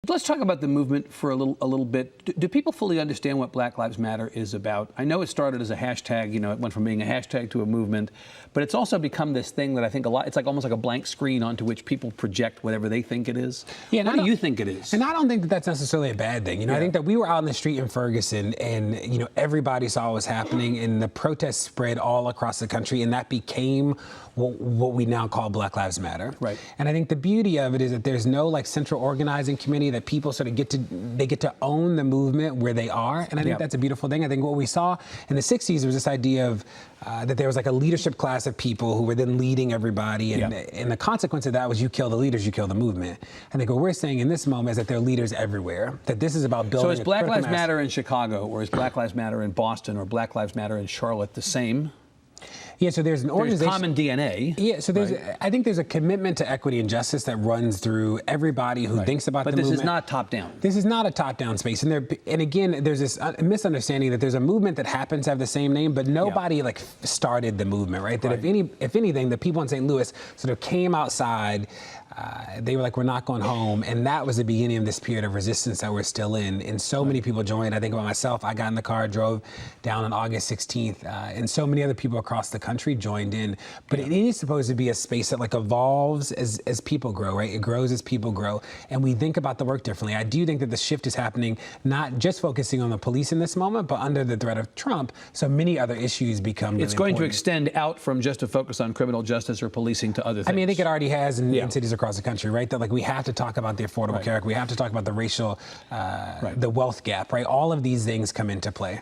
Let's talk about the movement for a little bit. Do people fully understand what Black Lives Matter is about? I know it started as a hashtag, it went from being a hashtag to a movement, but it's also become this thing that I think it's like almost like a blank screen onto which people project whatever they think it is. Yeah, what do you think it is? And I don't think that that's necessarily a bad thing. I think that we were out in the street in Ferguson and, everybody saw what was happening and the protests spread all across the country and that became what we now call Black Lives Matter. Right. And I think the beauty of it is that there's no central organizing committee that people sort of get to own the movement where they are. And I think that's a beautiful thing. I think what we saw in the 60s was this idea of that there was a leadership class of people who were then leading everybody. And the consequence of that was you kill the leaders, you kill the movement. I think what we're saying in this moment is that there are leaders everywhere, that this is about building. So is Black Lives Matter in Chicago, or is Black Lives Matter in Boston, or Black Lives Matter in Charlotte the same? Yeah, so there's an organization. There's common DNA. Yeah, so there's. Right. I think there's a commitment to equity and justice that runs through everybody who thinks about the movement. But this is not top-down. This is not a top-down space. And again, there's this misunderstanding that there's a movement that happens to have the same name, but nobody started the movement, right? That if anything, the people in St. Louis sort of came outside. They were like, we're not going home. And that was the beginning of this period of resistance that we're still in. And so many people joined. I think about myself. I got in the car, drove down on August 16th. And so many other people across the country joined in. But it is supposed to be a space that evolves as people grow, right? It grows as people grow. And we think about the work differently. I do think that the shift is happening, not just focusing on the police in this moment, but under the threat of Trump. So many other issues become really It's going important. to extend out from just a focus on criminal justice or policing to other things. I mean, I think it already has in cities across the country, right? That we have to talk about the Affordable Care Act. We have to talk about the racial, the wealth gap, right? All of these things come into play.